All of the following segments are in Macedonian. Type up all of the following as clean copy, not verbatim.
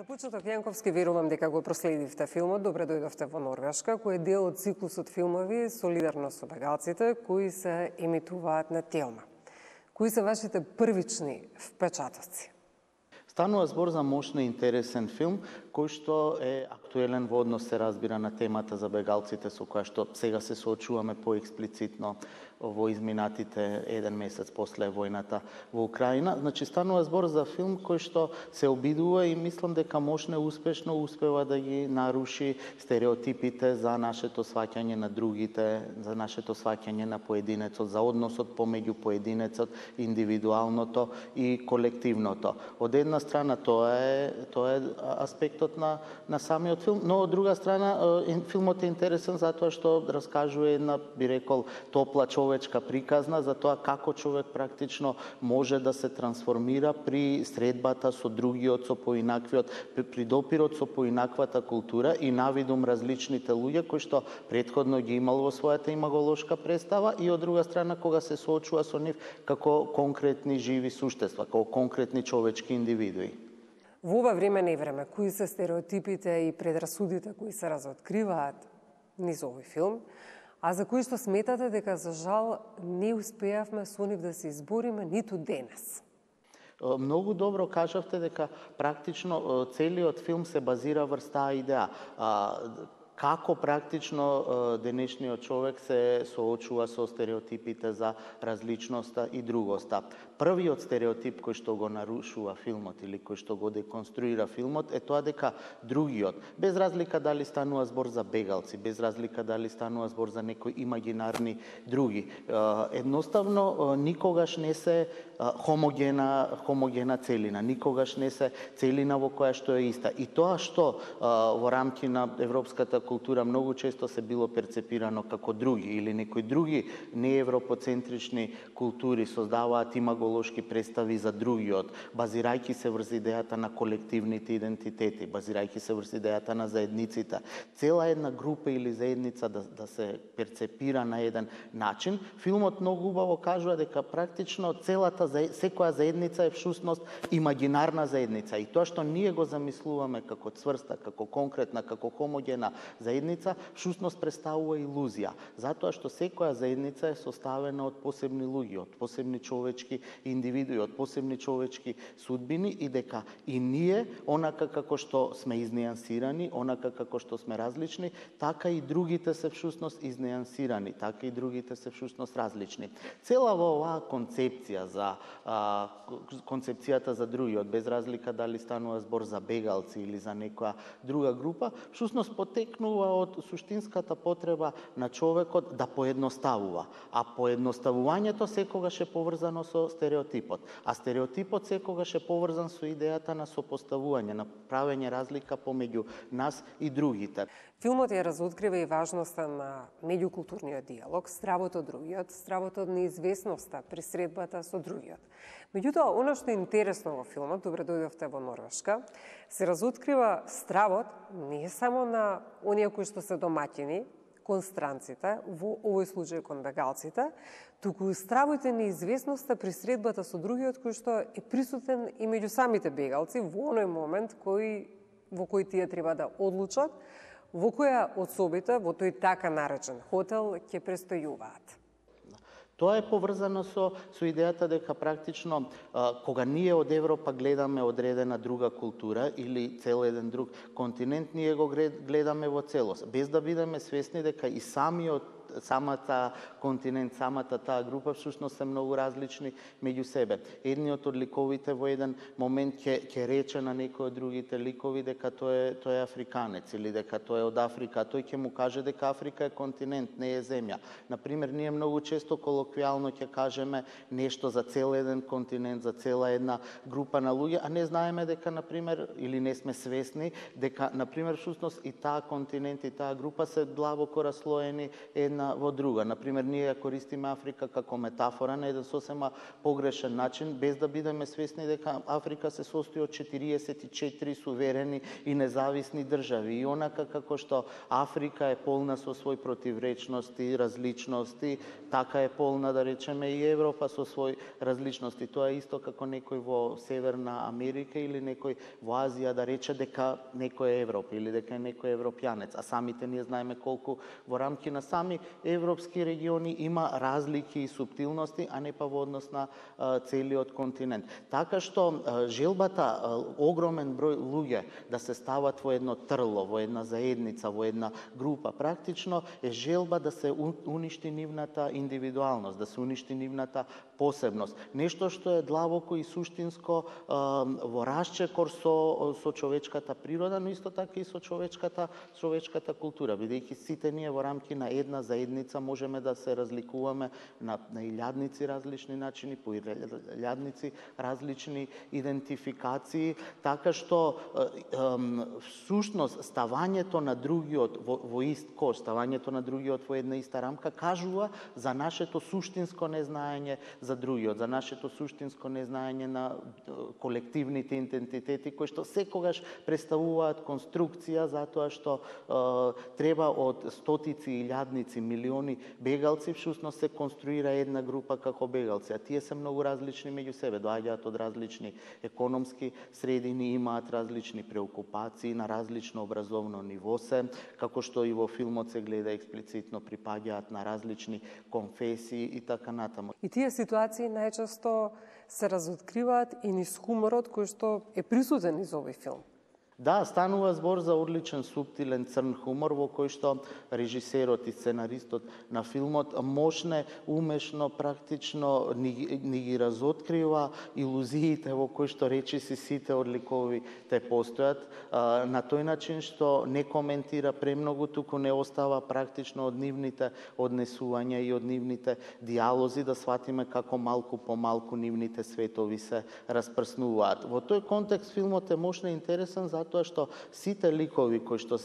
За почеток, Јанковски, верувам дека го проследивте филмот "Добре дојдовте во Норвешка", кој е дел од циклусот филмови "Солидарно со бегалците", кои се емитуваат на Телма. Кои се вашите првични впечатоци? Станува збор за мощно и интересен филм, кој што е актуелен во однос, се разбира, на темата за бегалците, со која што сега се соочуваме поексплицитно во изминатите еден месец после војната во Украина. Значи, станува збор за филм кој што се обидува и мислам дека мощно и успешно успева да ги наруши стереотипите за нашето сваќање на другите, за нашето сваќање на поединецот, за односот помеѓу поединецот, индивидуалното и колективното. Од една страна тоа е аспектот на самиот филм, но од друга страна филмот е интересен затоа што раскажува една, би рекол, топла човечка приказна за тоа како човек практично може да се трансформира при средбата со другиот, со поинаквиот, при допирот со поинаквата култура и навидум различните луѓе кои што претходно ги имал во својата имаголошка представа и од друга страна кога се соочува со нив како конкретни живи суштества, како конкретни човечки индивидуи. Во ова време и време, кои се стереотипите и предрасудите кои се разоткриваат низ овој филм, а за кои што сметате дека за жал не успеавме со нив да се избориме ниту денес? Многу добро кажавте дека практично целиот филм се базира врз таа идеја. Како практично денешниот човек се соочува со стереотипите за различноста и другоста. Првиот стереотип кој што го нарушува филмот или кој што го деконструира филмот е тоа дека другиот, без разлика дали станува збор за бегалци, без разлика дали станува збор за некои имагинарни други, едноставно никогаш не се хомогена целина, никогаш не се целина во која што е иста. И тоа што во рамки на европската култура многу често се било перцепирано како други или некои други неевропоцентрични култури создаваат имаголошки представи за другиот, базирајќи се врз идејата на колективните идентитети, базирајќи се врз идејата на заедниците. Цела една група или заедница да се перцепира на еден начин. Филмот многу убаво кажува дека практично секоја заедница е всушност имагинарна заедница и тоа што ние го замислуваме како цврста, како конкретна, како хомогена заедница, всушност представува илузија, затоа што секоја заедница е составена од посебни луѓе, од посебни човечки индивидуи, од посебни човечки судбини и дека и ние, онака како што сме изнијансирани, онака како што сме различни, така и другите се всушност изнијансирани, така и другите се всушност различни. Цела во оваа концепција за концепцијата за другиот, без разлика дали станува збор за бегалци или за некоја друга група, всушност потекнува од суштинската потреба на човекот да поедноставува. А поедноставувањето секогаш е поврзано со стереотипот. А стереотипот секогаш е поврзан со идејата на сопоставување, на правење разлика помеѓу нас и другите. Филмот ја разоткрива и важноста на меѓукултурниот диалог, стравот од другиот, стравот од неизвестноста при средбата со другиот. Меѓутоа, она што е интересно во филмот "Добре дојдовте во Норвешка", се разоткрива стравот не само на оние кои што се домаќини, кон странците, во овој случај кон бегалците, туку стравот и неизвестноста при средбата со другиот кој што е присутен и меѓу самите бегалци во оној момент во кој тие треба да одлучат во која од собите во тој така наречен хотел ќе престојуваат. Тоа е поврзано со идејата дека практично кога ние од Европа гледаме одредена друга култура или цел еден друг континент, ние го гледаме во целост, без да бидеме свесни дека и самата континент, самата таа група всушност се многу различни меѓу себе. Едниот од ликовите во еден момент ќе рече на некој од другите ликови дека тој е африканец или дека тој е од Африка, тој ќе му каже дека Африка е континент, не е земја. Например, ние многу често колоквијално ќе кажеме нешто за цел еден континент, за цела една група на луѓе, а не знаеме дека, например, или не сме свесни дека, например, всушност и таа континент и таа група се длабоко раслоени една една во друга. Например, ние ја користиме Африка како метафора на еден сосема погрешен начин, без да бидеме свесни дека Африка се состои од 44 суверени и независни држави. И онака како што Африка е полна со свој противречности, различности, така е полна, да речеме, и Европа со свој различности. Тоа е исто како некој во Северна Америка или некој во Азија да рече дека некој е Европа или дека е некој европјанец. А самите ние знаеме колку во рамки на сами европски региони има разлики и суптилности, а не па во однос на целиот континент. Така што желбата огромен број луѓе да се стават во едно трло, во една заедница, во една група, практично е желба да се уништи нивната индивидуалност, да се уништи нивната посебност. Нешто што е длабоко и суштинско во расчекор со човечката природа, но исто така и со човечката култура, бидејќи сите ние во рамки на една заедница можеме да се разликуваме на илјадници различни начини, по илјадници различни идентификации, така што всушност ставањето на другиот во ист кош, ставањето на другиот во една иста рамка кажува за нашето суштинско незнаење за другиот, за нашето суштинско незнаење на колективните идентитети кои што секогаш представуваат конструкција затоа што треба од стотици, илјадници, милиони бегалци всушност се конструира една група како бегалци, а тие се многу различни меѓу себе, доаѓаат од различни економски средини, имаат различни преокупации, на различно образовно ниво се, како што и во филмот се гледа експлицитно, припаѓаат на различни конфесии и така натаму. И тие ситуации најчесто се разоткриваат и низ хуморот кој што е присутен низ овој филм. Да, станува збор за одличен, суптилен, црн хумор во кој што режисерот и сценаристот на филмот мощне, умешно, практично ни ги разоткрива илузиите во кои што речиси сите одликови те постојат, на тој начин што не коментира премногу, туку не остава практично од нивните однесувања и од нивните диалози да сватиме како малку по малку нивните светови се распрснуваат. Во тој контекст филмот е мощно интересен затоа што сите ликови кои што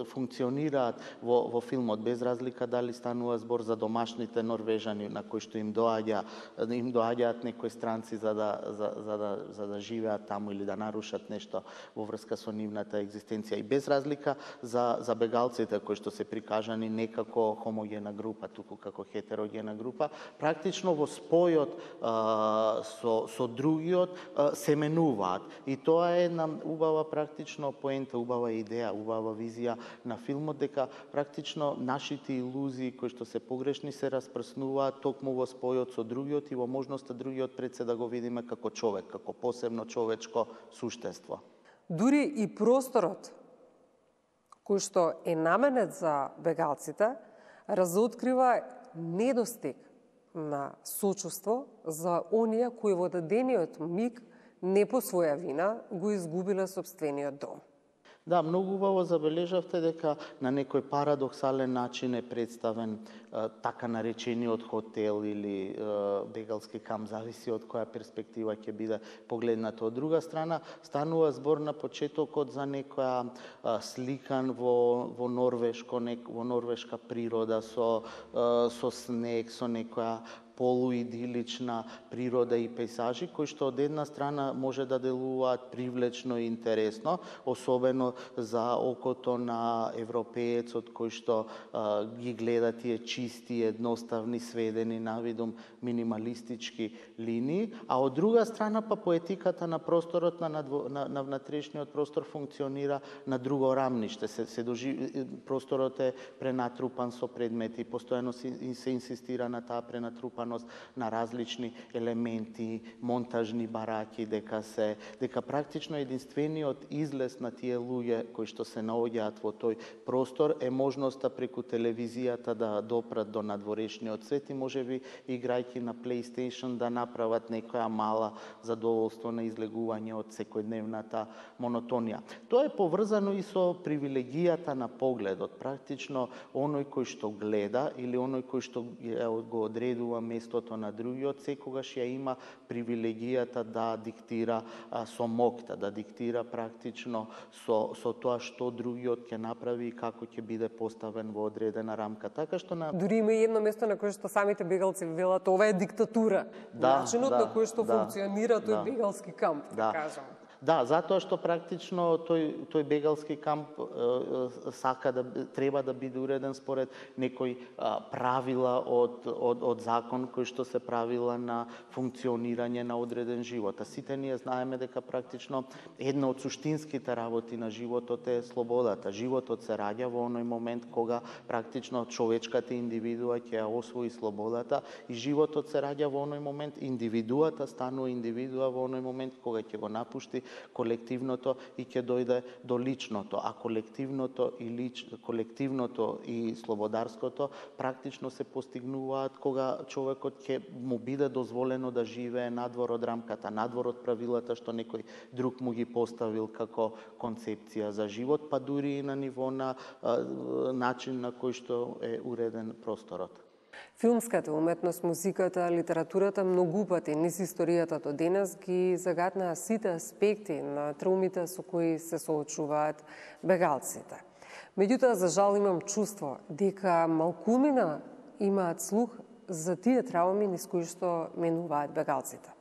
функционираат во филмот, без разлика дали станува збор за домашните норвежани на кои што им доаѓаат некои странци за да живеат таму или да нарушат нешто во врска со нивната екзистенција, и без разлика за бегалците кои што се прикажани не како хомогена група, туку како хетерогена група, практично во спојот со другиот се менуваат. И тоа е една убава практично поента, убава идеја, убава визија на филмот, дека практично нашите илузии кои што се погрешни се распрснуваат токму во спојот со другиот и во можноста другиот пред се да го видиме како човек, како посебно човечко суштество. Дури и просторот кој што е наменет за бегалците разоткрива недостиг на сочувство за оние кои во дадениот миг не по своја вина го изгубиле сопствениот дом. Да, многу убаво забележавте дека на некој парадоксален начин е представен така наречениот хотел или бегалски камп, зависи од која перспектива ќе биде погледнато. Од друга страна, станува збор на почетокот за некоја сликан во норвешка природа со снег, со некоја полуидилична природа и пейзажи, кои што од една страна може да делуваат привлечно и интересно, особено за окото на европеецот кој што ги гледа тие чисти, едноставни, сведени навидум минималистички линии, а од друга страна па поетиката на просторот на внатрешниот простор функционира на друго рамниште. Просторот е пренатрупан со предмети, постојано се инсистира на таа пренатрупаност на различни елементи, монтажни бараки, дека практично единствениот излез на тие луѓе кои што се наоѓаат во тој простор е можноста преку телевизијата да допрат до надворешниот свет и можеби играјќи на PlayStation да направат некоја мала задоволство на излегување од секојдневната монотонија. Тоа е поврзано и со привилегијата на погледот. Практично, оној кој што гледа или оној кој што го одредува местото на другиот, секогаш ја има привилегијата да диктира со моќта, да диктира практично со тоа што другиот ќе направи и како ќе биде поставен во одредена рамка. Така што дури има и едно место на кое што самите бегалци велат ова е диктатура. Начинот на кој што функционира тој бегалски камп, да кажам. Да, затоа што практично тој бегалски камп треба да биде уреден според некои правила од закон кои што се правила на функционирање на одреден живот. А сите ние знаеме дека практично една од суштинските работи на животот е слободата. Животот се раѓа во оној момент кога практично човечката индивидуа ќе ја освои слободата и животот се раѓа во оној момент, индивидуата станува индивидуа во оној момент кога ќе го напушти колективното и ќе дојде до личното, а колективното и слободарското практично се постигнуваат кога човекот ќе му биде дозволено да живее надвор од рамката, надвор од правилата што некој друг му ги поставил како концепција за живот, па дури и на ниво на начин на кој што е уреден просторот. Филмската уметност, музиката, литературата многу пати низ историјата до денес ги загатнаа сите аспекти на траумите со кои се соочуваат бегалците. Меѓутоа, за жал имам чувство дека малкумина имаат слух за тие трауми низ кои што менуваат бегалците.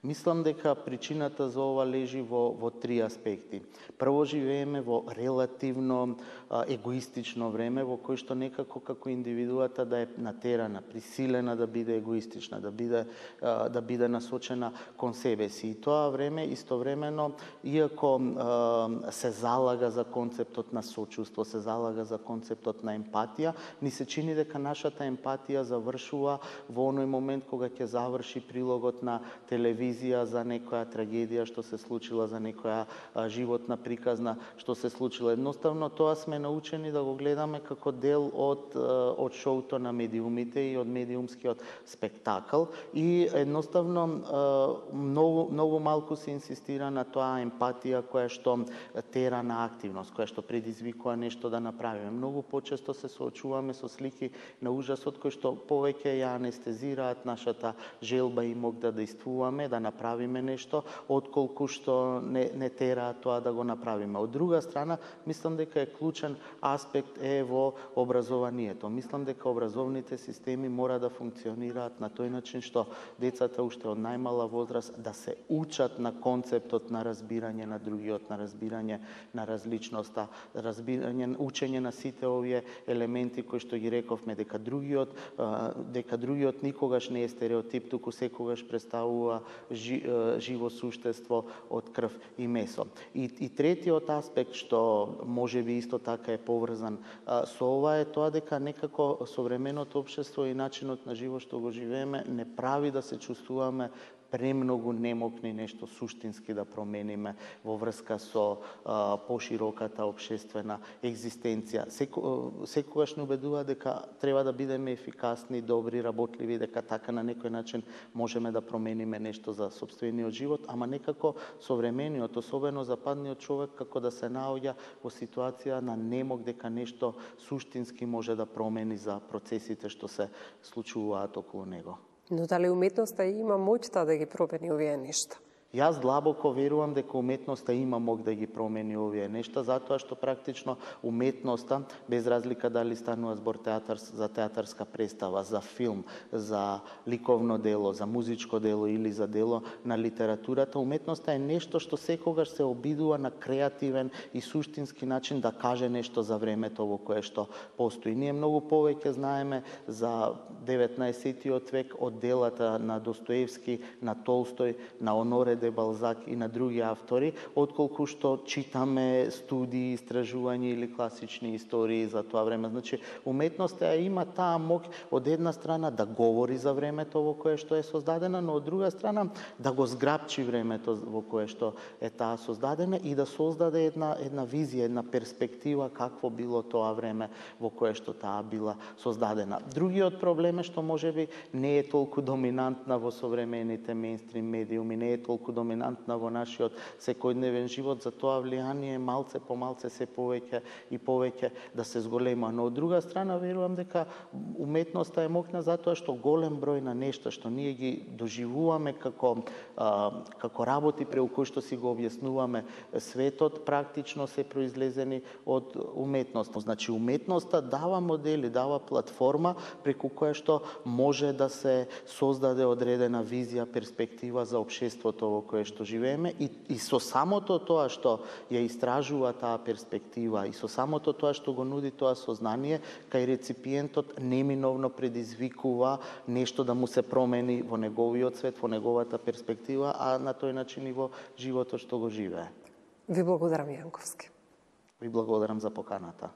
Мислам дека причината за ова лежи во три аспекти. Прво, живееме во релативно егоистично време во кој што некако како индивидуата да е натерана, присилена да биде егоистична, да биде насочена кон себе си. И тоа време истовремено, иако се залага за концептот на сочувство, се залага за концептот на емпатија, ни се чини дека нашата емпатија завршува во оној момент кога ќе заврши прилогот на телевизија за некоја трагедија што се случила, за некоја животна приказна што се случила. Едноставно тоа сме научени да го гледаме како дел од шоуто на медиумите и од медиумскиот спектакл и едноставно многу малку се инсистира на тоа емпатија која што тера на активност, која што предизвикува нешто да направиме. Многу почесто се соочуваме со слики на ужасот кои што повеќе ја анестезираат нашата желба и мог да действуваме, да направиме нешто, отколку што не тераат тоа да го направиме. Од друга страна, мислам дека е клучен аспект е во образованието. Мислам дека образовните системи мора да функционираат на тој начин што децата уште од најмала возраст да се учат на концептот на разбирање на другиот, на разбирање на различноста, учење на сите овие елементи кои што ги рековме, дека другиот никогаш не е стереотип, туку секогаш представува живо суштество од крв и месо. И третиот аспект што може би исто така е поврзан со ова е тоа дека некако современото општество и начинот на живот што го живееме не прави да се чувствуваме премногу немокни нешто суштински да промениме во врска со пошироката општествена екзистенција. Секогаш не убедува дека треба да бидеме ефикасни, добри, работливи, дека така на некој начин можеме да промениме нешто за сопствениот живот, ама некако современиот, особено западниот човек, како да се наоѓа во ситуација на немок дека нешто суштински може да промени за процесите што се случуваат околу него. Но дали уметноста има моќта да ги промени овие нешта? Јас длабоко верувам дека уметноста има мог да ги промени овие нешта, затоа што практично уметноста, без разлика дали станува збор за театарска представа, за филм, за ликовно дело, за музичко дело или за дело на литературата, уметноста е нешто што секогаш се обидува на креативен и суштински начин да каже нешто за времето во кое што постои. Ние многу повеќе знаеме за 19-тиот век од делата на Достоевски, на Толстој, на Оноре де Балзак и на други автори, отколку што читаме студии, истражувања или класични истории за тоа време. Значи, уметноста има таа моќ од една страна да говори за времето во кое што е создадена, но од друга страна да го зграпчи времето во кое што е таа создадена и да создаде една визија, една перспектива какво било тоа време во кое што таа била создадена. Другиот проблем е што можеби не е толку доминантна во современите мејнстрим медиуми, не е толку помалку доминантна во нашиот секојдневен живот, за тоа влијание малце по малце се повеќе и повеќе да се зголема. Но од друга страна верувам дека уметноста е моќна затоа што голем број на нешта што ние ги доживуваме како работи преку кои што си го објаснуваме светот, практично се произлезени од уметност. Значи уметноста дава модели, дава платформа преку која што може да се создаде одредена визија, перспектива за општеството во кое што живееме и со самото тоа што ја истражува таа перспектива и со самото тоа што го нуди тоа сознание, кај реципиентот неминовно предизвикува нешто да му се промени во неговиот свет, во неговата перспектива, а на тој начин и во животот што го живее. Ви благодарам, Јанковски. Ви благодарам за поканата.